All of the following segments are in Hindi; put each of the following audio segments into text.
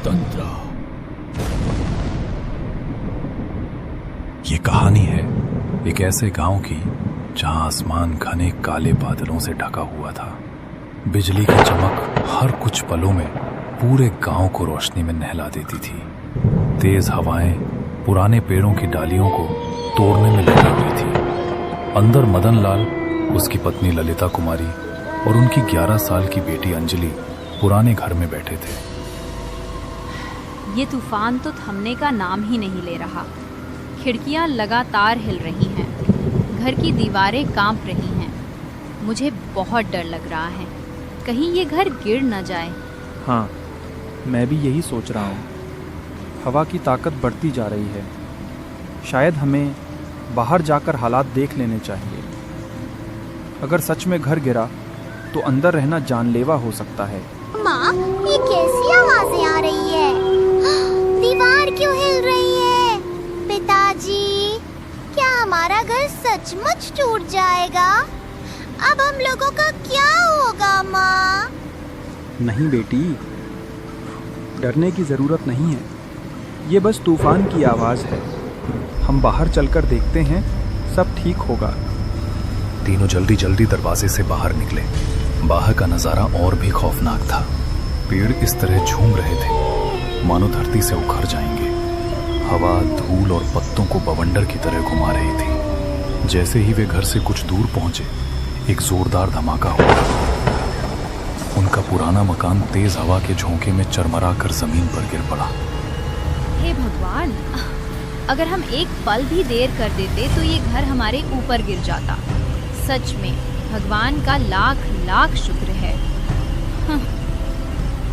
तंत्र। ये कहानी है एक ऐसे गांव की जहां आसमान घने काले बादलों से ढका हुआ था। बिजली की चमक हर कुछ पलों में पूरे गांव को रोशनी में नहला देती थी। तेज हवाएं पुराने पेड़ों की डालियों को तोड़ने में लगी हुई थी। अंदर मदन लाल, उसकी पत्नी ललिता कुमारी और उनकी 11 साल की बेटी अंजलि पुराने घर में बैठे थे। ये तूफान तो थमने का नाम ही नहीं ले रहा। खिड़कियां लगातार हिल रही हैं, घर की दीवारें कांप रही हैं। मुझे बहुत डर लग रहा है, कहीं ये घर गिर न जाए। हाँ, मैं भी यही सोच रहा हूँ। हवा की ताकत बढ़ती जा रही है। शायद हमें बाहर जाकर हालात देख लेने चाहिए। अगर सच में घर गिरा तो अंदर रहना जानलेवा हो सकता है। माँ, ये कैसी आवाजें आ रही है? दीवार क्यों हिल रही है? पिताजी, क्या हमारा घर सचमुच टूट जाएगा? अब हम लोगों का क्या होगा माँ? नहीं बेटी, डरने की जरूरत नहीं है। ये बस तूफान की आवाज है। हम बाहर चलकर देखते हैं, सब ठीक होगा। तीनों जल्दी जल्दी दरवाजे से बाहर निकले। बाहर का नजारा और भी खौफनाक था। पेड़ इस तरह झूम रहे थे मानो धरती से उखड़ जाएंगे। हवा धूल और पत्तों को बवंडर की तरह घुमा रही थी। जैसे ही वे घर से कुछ दूर पहुंचे, एक जोरदार धमाका हुआ। उनका पुराना मकान तेज हवा के झोंके में चरमरा कर जमीन पर गिर पड़ा। हे भगवान, अगर हम एक पल भी देर कर देते तो ये घर हमारे ऊपर गिर जाता। सच में भगवान का लाख लाख शुक्र है।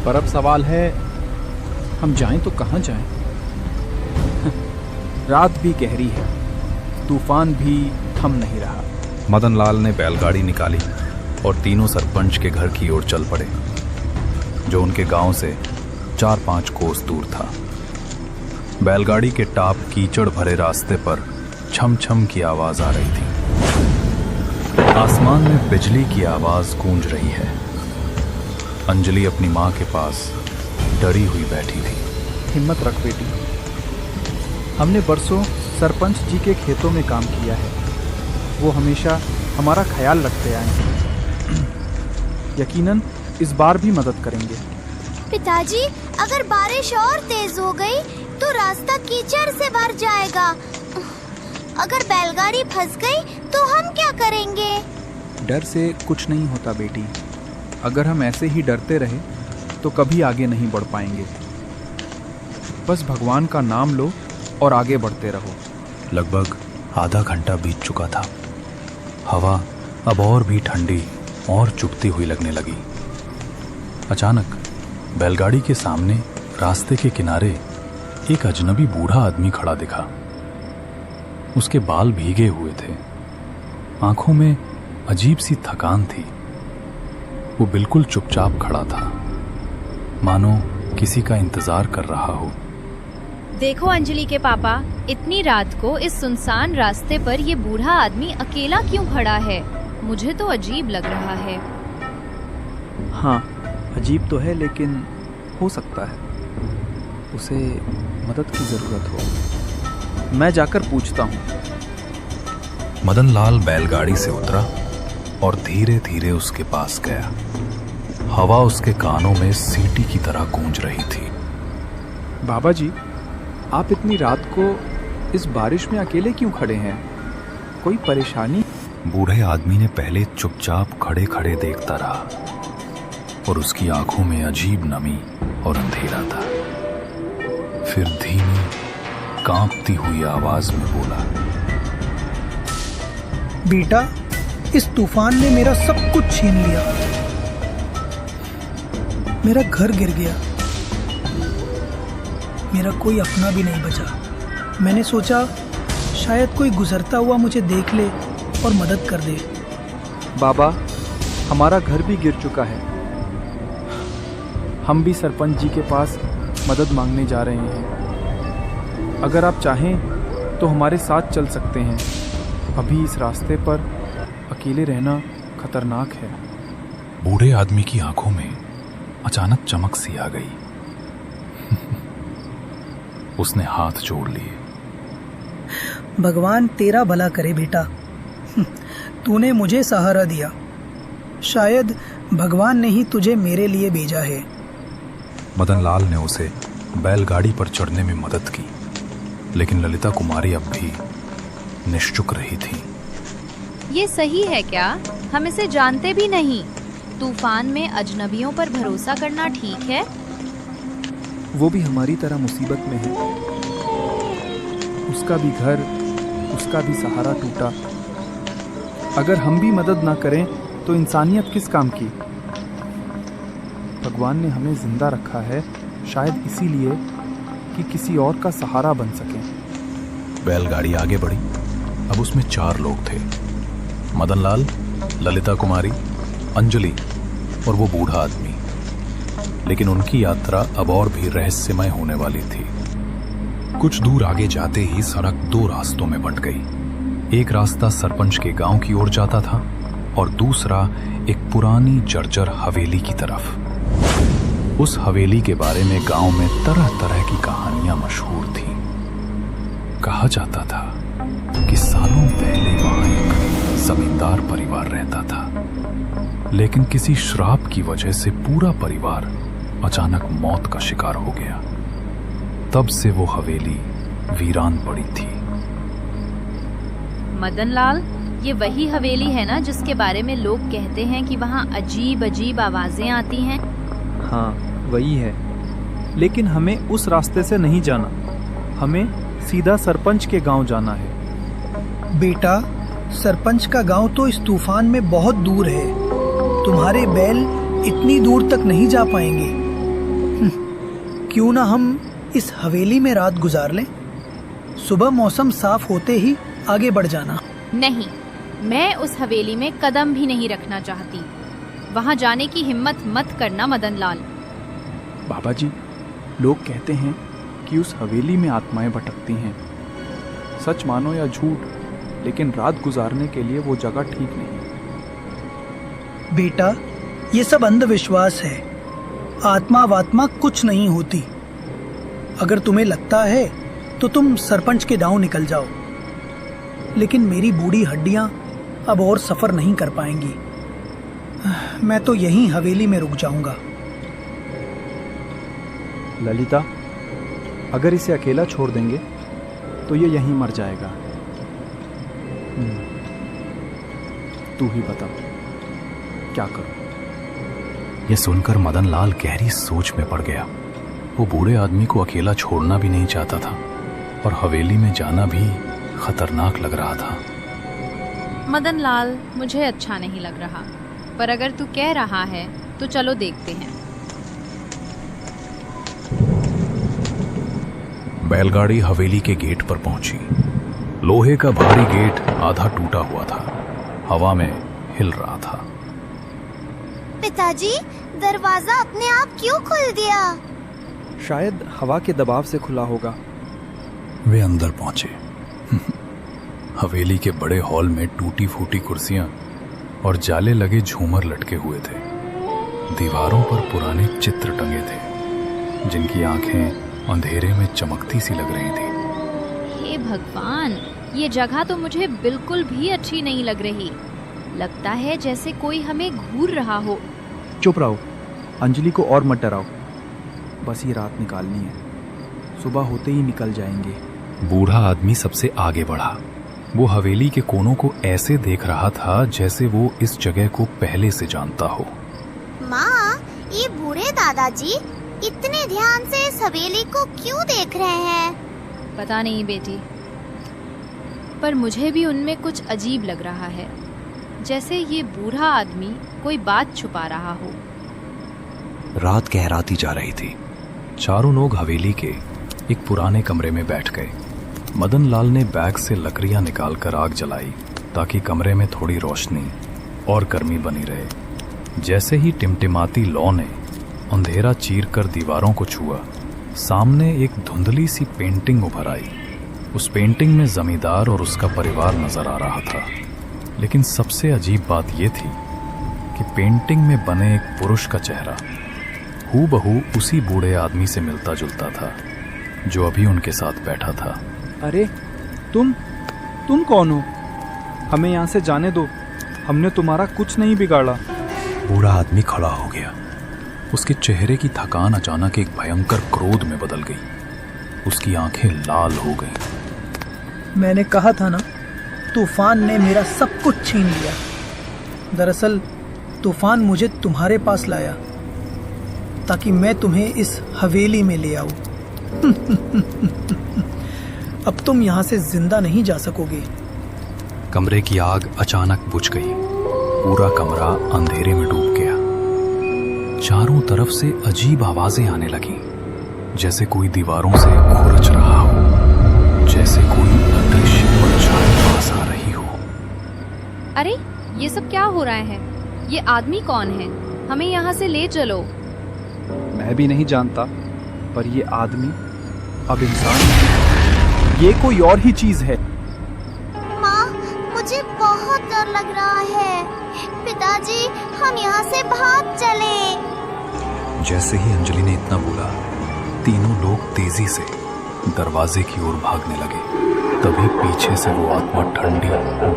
पर अब सवाल है, हम जाएं तो कहाँ जाएं? रात भी गहरी है, तूफान भी थम नहीं रहा। मदन लाल ने बैलगाड़ी निकाली और तीनों सरपंच के घर की ओर चल पड़े, जो उनके गांव से 4-5 कोस दूर था। बैलगाड़ी के टाप कीचड़ भरे रास्ते पर छम छम की आवाज आ रही थी। आसमान में बिजली की आवाज गूंज रही है। अंजलि अपनी माँ के पास डरी हुई बैठी थी। हिम्मत रख बेटी, हमने बरसों सरपंच जी के खेतों में काम किया है। वो हमेशा हमारा ख्याल रखते आए हैं। यकीनन इस बार भी मदद करेंगे। पिताजी, अगर बारिश और तेज हो गई तो रास्ता कीचड़ से भर जाएगा। अगर बैलगाड़ी फंस गई तो हम क्या करेंगे? डर से कुछ नहीं होता बेटी। अगर हम ऐसे ही डरते रहे तो कभी आगे नहीं बढ़ पाएंगे। बस भगवान का नाम लो और आगे बढ़ते रहो। लगभग आधा घंटा बीत चुका था। हवा अब और भी ठंडी और चुभती हुई लगने लगी। अचानक बैलगाड़ी के सामने रास्ते के किनारे एक अजनबी बूढ़ा आदमी खड़ा दिखा। उसके बाल भीगे हुए थे, आंखों में अजीब सी थकान थी। वो बिल्कुल चुपचाप खड़ा था, मानो किसी का इंतजार कर रहा हो। देखो अंजलि के पापा, इतनी रात को इस सुनसान रास्ते पर ये बूढ़ा आदमी अकेला क्यों खड़ा है? मुझे तो अजीब लग रहा है। हाँ, अजीब तो है, लेकिन हो सकता है उसे मदद की जरूरत हो। मैं जाकर पूछता हूँ। मदन लाल बैलगाड़ी से उतरा और धीरे धीरे उसके पास गया। हवा उसके कानों में सीटी की तरह गूंज रही थी। बाबा जी, आप इतनी रात को इस बारिश में अकेले क्यों खड़े हैं? कोई परेशानी? बूढ़े आदमी ने पहले चुपचाप खड़े खड़े देखता रहा और उसकी आंखों में अजीब नमी और अंधेरा था। फिर धीमी कांपती हुई आवाज में बोला, बेटा, इस तूफान ने मेरा सब कुछ छीन लिया। मेरा घर गिर गया, मेरा कोई अपना भी नहीं बचा। मैंने सोचा शायद कोई गुजरता हुआ मुझे देख ले और मदद कर दे। बाबा, हमारा घर भी गिर चुका है। हम भी सरपंच जी के पास मदद मांगने जा रहे हैं। अगर आप चाहें तो हमारे साथ चल सकते हैं। अभी इस रास्ते पर अकेले रहना खतरनाक है। बूढ़े आदमी की आंखों में अचानक चमक सी आ गई। उसने हाथ जोड़ लिए। भगवान तेरा भला करे बेटा, तूने मुझे सहारा दिया। शायद भगवान ने ही तुझे मेरे लिए भेजा है। मदनलाल ने उसे बैलगाड़ी पर चढ़ने में मदद की, लेकिन ललिता कुमारी अब भी निश्चुप रही थी। ये सही है क्या? हम इसे जानते भी नहीं। तूफान में अजनबियों पर भरोसा करना ठीक है? वो भी हमारी तरह मुसीबत में है। उसका भी घर, उसका भी सहारा टूटा। अगर हम भी मदद ना करें तो इंसानियत किस काम की? भगवान ने हमें जिंदा रखा है, शायद इसीलिए कि किसी और का सहारा बन सके। बैलगाड़ी आगे बढ़ी। अब उसमें 4 लोग थे, मदनलाल, ललिता कुमारी, अंजलि और वो बूढ़ा आदमी। लेकिन उनकी यात्रा अब और भी रहस्यमय होने वाली थी। कुछ दूर आगे जाते ही सड़क 2 रास्तों में बंट गई। एक रास्ता सरपंच के गांव की ओर जाता था और दूसरा एक पुरानी जर्जर हवेली की तरफ। उस हवेली के बारे में गांव में तरह तरह की कहानियां मशहूर थीं। कहा जाता था कि सालों पहले वहां एक जमींदार परिवार रहता था, लेकिन किसी श्राप की वजह से पूरा परिवार अचानक मौत का शिकार हो गया। तब से वो हवेली वीरान पड़ी थी। मदनलाल, ये वही हवेली है ना जिसके बारे में लोग कहते हैं कि वहाँ अजीब अजीब आवाजें आती हैं? हाँ, वही है। लेकिन हमें उस रास्ते से नहीं जाना, हमें सीधा सरपंच के गांव जाना है। बेटा, सरपंच का गांव तो इस तूफान में बहुत दूर है। तुम्हारे बैल इतनी दूर तक नहीं जा पाएंगे। क्यों ना हम इस हवेली में रात गुजार लें? सुबह मौसम साफ होते ही आगे बढ़ जाना। नहीं, मैं उस हवेली में कदम भी नहीं रखना चाहती। वहाँ जाने की हिम्मत मत करना मदनलाल। बाबा जी, लोग कहते हैं कि उस हवेली में आत्माएं भटकती हैं। सच मानो या झूठ, लेकिन रात गुजारने के लिए वो जगह ठीक नहीं। बेटा, ये सब अंधविश्वास है। आत्मा वात्मा कुछ नहीं होती। अगर तुम्हें लगता है तो तुम सरपंच के गांव निकल जाओ, लेकिन मेरी बूढ़ी हड्डियां अब और सफर नहीं कर पाएंगी। मैं तो यहीं हवेली में रुक जाऊंगा। ललिता, अगर इसे अकेला छोड़ देंगे तो ये यहीं मर जाएगा। तू ही बता, क्या करूं? यह सुनकर मदनलाल गहरी सोच में पड़ गया। वो बूढ़े आदमी को अकेला छोड़ना भी नहीं चाहता था और हवेली में जाना भी खतरनाक लग रहा था। मदनलाल, मुझे अच्छा नहीं लग रहा, पर अगर तू कह रहा है तो चलो देखते हैं। बैलगाड़ी हवेली के गेट पर पहुंची। लोहे का भारी गेट आधा टूटा हुआ था, हवा में हिल रहा था। पिताजी, दरवाजा अपने आप क्यों खुल दिया? शायद हवा के दबाव से खुला होगा। वे अंदर पहुंचे। हवेली के बड़े हॉल में टूटी फूटी कुर्सियां और जाले लगे झूमर लटके हुए थे। दीवारों पर पुराने चित्र टंगे थे, जिनकी आंखें अंधेरे में चमकती सी लग रही थी। हे भगवान, ये जगह तो मुझे बिल्कुल भी अच्छी नहीं लग रही। लगता है जैसे कोई हमें घूर रहा हो। चुप रहो, अंजलि को और मत डराओ। बस ये रात निकालनी है, सुबह होते ही निकल जाएंगे। बूढ़ा आदमी सबसे आगे बढ़ा। वो हवेली के कोनों को ऐसे देख रहा था जैसे वो इस जगह को पहले से जानता हो। माँ, ये बूढ़े दादाजी इतने ध्यान से इस हवेली को क्यों देख रहे हैं? पता नहीं बेटी, पर मुझे भी उनमें कुछ अजीब लग रहा है, जैसे ये बूढ़ा आदमी कोई बात छुपा रहा हो। रात गहराती जा रही थी। चारों लोग हवेली के एक पुराने कमरे में बैठ गए। मदनलाल ने बैग से लकड़ियां निकालकर आग जलाई ताकि कमरे में थोड़ी रोशनी और गर्मी बनी रहे। जैसे ही टिमटिमाती लौ ने अंधेरा चीर कर दीवारों को छुआ, सामने एक धुंधली सी पेंटिंग उभर आई। उस पेंटिंग में जमींदार और उसका परिवार नजर आ रहा था, लेकिन सबसे अजीब बात यह थी कि पेंटिंग में बने एक पुरुष का चेहरा हूबहू उसी बूढ़े आदमी से मिलता जुलता था। जो अभी उनके साथ बैठा था। अरे तुम कौन हो? हमें यहाँ से जाने दो, हमने तुम्हारा कुछ नहीं बिगाड़ा। बूढ़ा आदमी खड़ा हो गया। उसके चेहरे की थकान अचानक एक भयंकर क्रोध में बदल गई। उसकी आंखें लाल हो गईं। मैंने कहा था ना, तूफान ने मेरा सब कुछ छीन लिया। दरअसल तूफान मुझे तुम्हारे पास लाया ताकि मैं तुम्हें इस हवेली में ले आऊं। अब तुम यहाँ से जिंदा नहीं जा सकोगे। कमरे की आग अचानक बुझ गई। पूरा कमरा अंधेरे में डूब गया। चारों तरफ से अजीब आवाजें आने लगीं, जैसे कोई दीवारों से खुरच रहा हो, जैसे कोई अदृश्य परछाई पास आ रही हो। अरे ये सब क्या हो रहा है? ये आदमी कौन है? हमें यहाँ से ले चलो। मैं भी नहीं जानता, पर ये आदमी अब इंसान नहीं, ये कोई और ही चीज है। माँ, मुझे बहुत डर लग रहा है। पिताजी, हम यहाँ से भाग चले। जैसे ही अंजलि ने इतना बोला, तीनों लोग तेजी से दरवाजे की ओर भागने लगे। तभी पीछे से वो आत्मा ठंडी,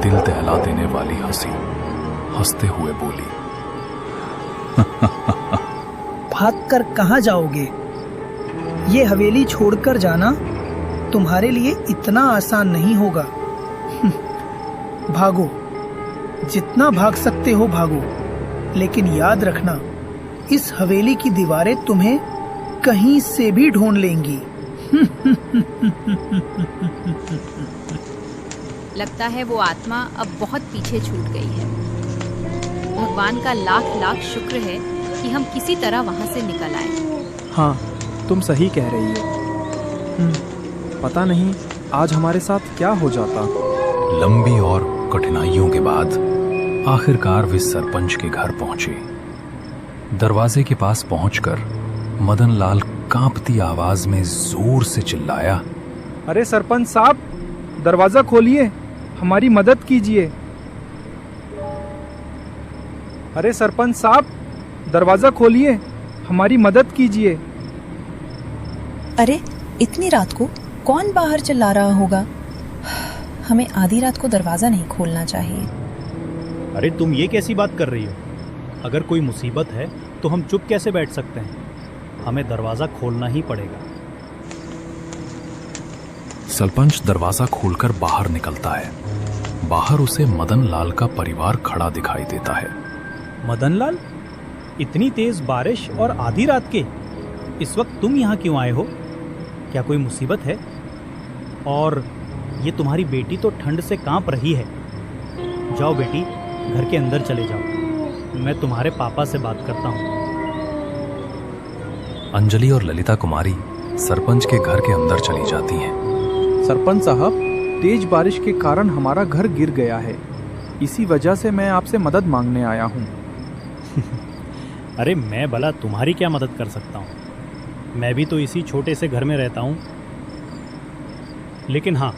दिल दहला देने वाली हंसी हंसते हुए बोली, भागकर कहाँ जाओगे? ये हवेली छोड़कर जाना तुम्हारे लिए इतना आसान नहीं होगा। भागो, जितना भाग सकते हो भागो, लेकिन याद रखना, इस हवेली की दीवारें तुम्हें कहीं से भी ढूंढ लेंगी। लगता है वो आत्मा अब बहुत पीछे छूट गई है। भगवान का लाख लाख शुक्र है कि हम किसी तरह वहां से निकल आए। हाँ, तुम सही कह रही हो। पता नहीं आज हमारे साथ क्या हो जाता। लंबी और कठिनाइयों के बाद आखिरकार वे सरपंच के घर पहुंचे। दरवाजे के पास पहुंचकर मदन लाल कांपती आवाज में जोर से चिल्लाया, अरे सरपंच साहब, दरवाजा खोलिए, हमारी मदद कीजिए। अरे सरपंच साहब, दरवाजा खोलिए, हमारी मदद कीजिए। अरे इतनी रात को कौन बाहर चिल्ला रहा होगा? हमें आधी रात को दरवाजा नहीं खोलना चाहिए। अरे तुम ये कैसी बात कर रही हो? अगर कोई मुसीबत है तो हम चुप कैसे बैठ सकते हैं? हमें दरवाजा खोलना ही पड़ेगा। सरपंच दरवाजा खोलकर बाहर निकलता है। बाहर उसे मदन लाल का परिवार खड़ा दिखाई देता है। मदन लाल, इतनी तेज बारिश और आधी रात के इस वक्त तुम यहाँ क्यों आए हो? क्या कोई मुसीबत है? और ये तुम्हारी बेटी तो ठंड से कांप रही है। जाओ बेटी, घर के अंदर चले जाओ, मैं तुम्हारे पापा से बात करता हूँ। अंजलि और ललिता कुमारी सरपंच के घर के अंदर चली जाती हैं। सरपंच साहब, तेज बारिश के कारण हमारा घर गिर गया है। इसी वजह से मैं आपसे मदद मांगने आया हूँ। अरे मैं भला तुम्हारी क्या मदद कर सकता हूँ? मैं भी तो इसी छोटे से घर में रहता हूँ। लेकिन हाँ,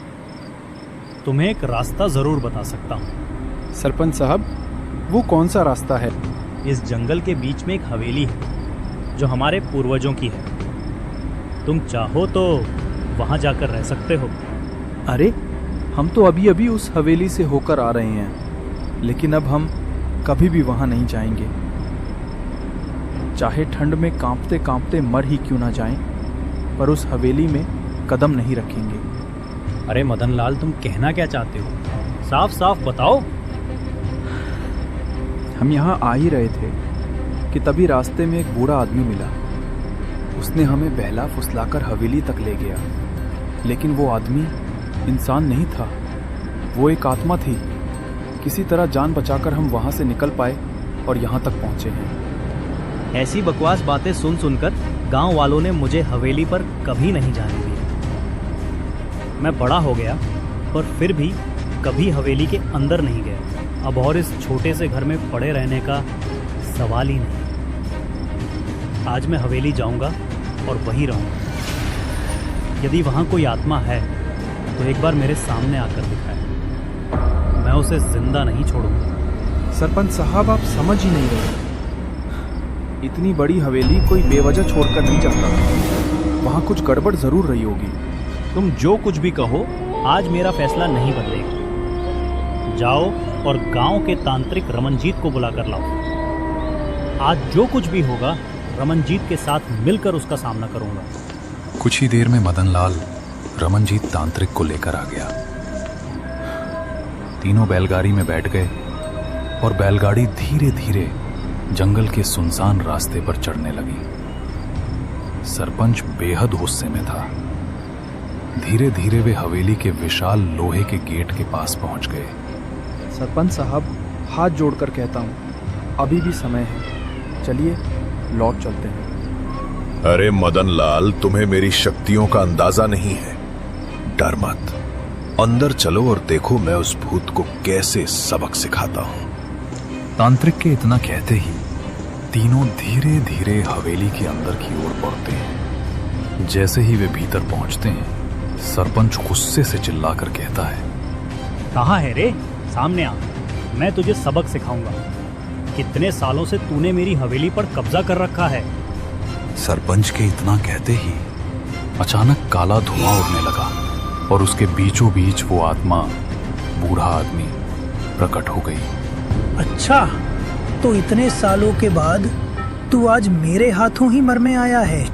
तुम्हें एक रास्ता ज़रूर बता सकता हूँ। सरपंच साहब, वो कौन सा रास्ता है? इस जंगल के बीच में एक हवेली है जो हमारे पूर्वजों की है। तुम चाहो तो वहाँ जाकर रह सकते हो। अरे हम तो अभी अभी उस हवेली से होकर आ रहे हैं, लेकिन अब हम कभी भी वहाँ नहीं जाएंगे। चाहे ठंड में कांपते कांपते मर ही क्यों ना जाएं, पर उस हवेली में कदम नहीं रखेंगे। अरे मदन लाल, तुम कहना क्या चाहते हो? साफ साफ बताओ। हम यहाँ आ ही रहे थे कि तभी रास्ते में एक बूढ़ा आदमी मिला। उसने हमें बहला फुसलाकर हवेली तक ले गया, लेकिन वो आदमी इंसान नहीं था, वो एक आत्मा थी। किसी तरह जान बचाकर हम वहाँ से निकल पाए और यहाँ तक पहुँचे हैं। ऐसी बकवास बातें सुन सुनकर गांव वालों ने मुझे हवेली पर कभी नहीं जाने दिया। मैं बड़ा हो गया पर फिर भी कभी हवेली के अंदर नहीं गया। अब और इस छोटे से घर में पड़े रहने का सवाल ही नहीं। आज मैं हवेली जाऊंगा और वहीं रहूंगा। यदि वहाँ कोई आत्मा है तो एक बार मेरे सामने आकर दिखाए। मैं उसे जिंदा नहीं छोड़ूंगा। सरपंच साहब, आप समझ ही नहीं रहे। इतनी बड़ी हवेली कोई बेवजह छोड़कर नहीं जाता। वहाँ कुछ गड़बड़ जरूर रही होगी। तुम जो कुछ भी कहो, आज मेरा फैसला नहीं बदलेगा। जाओ और गांव के तांत्रिक रमनजीत को बुला कर लाओ। आज जो कुछ भी होगा, रमनजीत के साथ मिलकर उसका सामना करूंगा। कुछ ही देर में मदनलाल रमनजीत तांत्रिक को लेकर आ गया। तीनों बैलगाड़ी में बैठ गए और बैलगाड़ी धीरे धीरे जंगल के सुनसान रास्ते पर चढ़ने लगी। सरपंच बेहद गुस्से में था। धीरे धीरे वे हवेली के विशाल लोहे के गेट के पास पहुंच गए। सरपंच साहब, हाथ जोड़कर कहता हूँ, अभी भी समय है, चलिए लौट चलते हैं। अरे मदनलाल, तुम्हें मेरी शक्तियों का अंदाजा नहीं है। डर मत, अंदर चलो और देखो मैं उस भूत को कैसे सबक सिखाता हूं। तांत्रिक के इतना कहते ही तीनों धीरे धीरे हवेली के अंदर की ओर बढ़ते हैं। जैसे ही वे भीतर पहुंचते हैं, सरपंच गुस्से से चिल्लाकर कहता है, कहाँ है रे? सामने आ, मैं तुझे सबक सिखाऊंगा। कितने सालों से तूने मेरी हवेली पर कब्जा कर रखा है। सरपंच के इतना कहते ही अचानक काला धुआं उड़ने लगा और उसके बीचों बीच वो आत्मा, बूढ़ा आदमी, प्रकट हो गई। अच्छा, तो इतने सालों के बाद तू आज मेरे हाथों ही मरने आया है?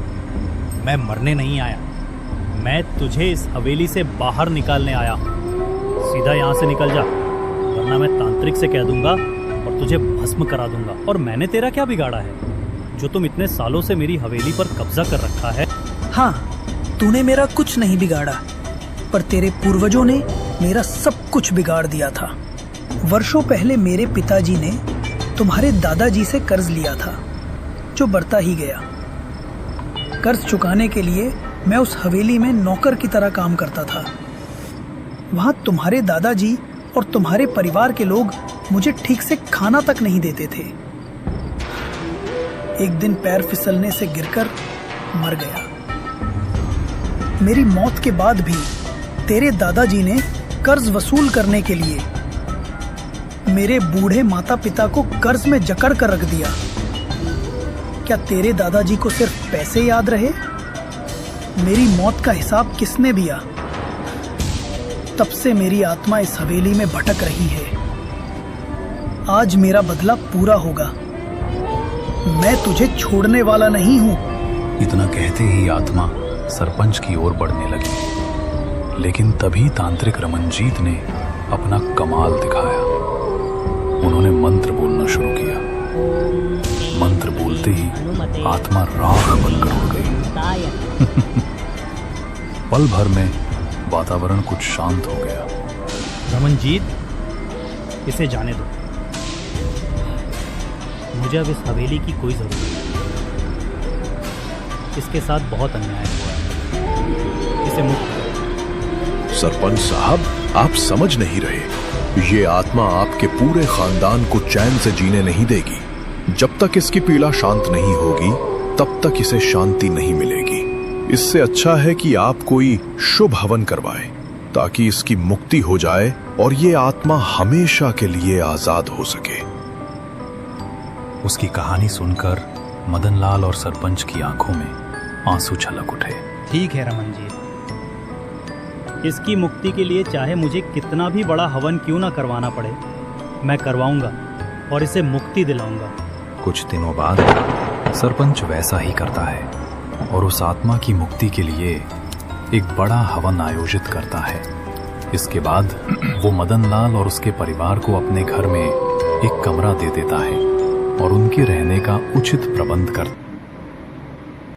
मैं मरने नहीं आया, मैं तुझे इस हवेली से बाहर निकालने आया हूँ। सीधा यहाँ से निकल जा, वरना मैं तांत्रिक से कह दूंगा और तुझे भस्म करा दूंगा। और मैंने तेरा क्या बिगाड़ा है जो तुम इतने सालों से मेरी हवेली पर कब्जा कर रखा है? हाँ, तूने मेरा कुछ नहीं बिगाड़ा, पर तेरे पूर्वजों ने मेरा सब कुछ बिगाड़ दिया था। वर्षों पहले मेरे पिताजी ने तुम्हारे दादाजी से कर्ज लिया था, जो बढ़ता ही गया। कर्ज चुकाने के लिए मैं उस हवेली में नौकर की तरह काम करता था। वहां तुम्हारे दादाजी और तुम्हारे परिवार के लोग मुझे ठीक से खाना तक नहीं देते थे। एक दिन पैर फिसलने से गिरकर मर गया। मेरी मौत के बाद भी तेरे दादाजी ने कर्ज वसूल करने के लिए मेरे बूढ़े माता पिता को कर्ज में जकड़ कर रख दिया। क्या तेरे दादाजी को सिर्फ पैसे याद रहे? मेरी मौत का हिसाब किसने दिया? तब से मेरी आत्मा इस हवेली में भटक रही है। आज मेरा बदला पूरा होगा। मैं तुझे छोड़ने वाला नहीं हूं। इतना कहते ही आत्मा सरपंच की ओर बढ़ने लगी, लेकिन तभी तांत्रिक रमनजीत ने अपना कमाल दिखाया। उन्होंने मंत्र बोलना शुरू किया। मंत्र बोलते ही आत्मा राख बनकर उड़ गई। पल भर में वातावरण कुछ शांत हो गया। रमनजीत, इसे जाने दो। मुझे अब इस हवेली की कोई जरूरत नहीं। इसके साथ बहुत अन्याय हुआ है, इसे मुक्त करो। सरपंच साहब, आप समझ नहीं रहे। ये आत्मा आपके पूरे खानदान को चैन से जीने नहीं देगी। जब तक इसकी पीड़ा शांत नहीं होगी, तब तक इसे शांति नहीं मिलेगी। इससे अच्छा है कि आप कोई शुभ हवन करवाएं, ताकि इसकी मुक्ति हो जाए और ये आत्मा हमेशा के लिए आजाद हो सके। उसकी कहानी सुनकर मदनलाल और सरपंच की आंखों में आंसू छलक उठे। ठीक है रमनजीत, इसकी मुक्ति के लिए चाहे मुझे कितना भी बड़ा हवन क्यों ना करवाना पड़े, मैं करवाऊंगा और इसे मुक्ति दिलाऊंगा। कुछ दिनों बाद सरपंच वैसा ही करता है और उस आत्मा की मुक्ति के लिए एक बड़ा हवन आयोजित करता है। इसके बाद वो मदनलाल और उसके परिवार को अपने घर में एक कमरा दे देता है और उनके रहने का उचित प्रबंध करता है।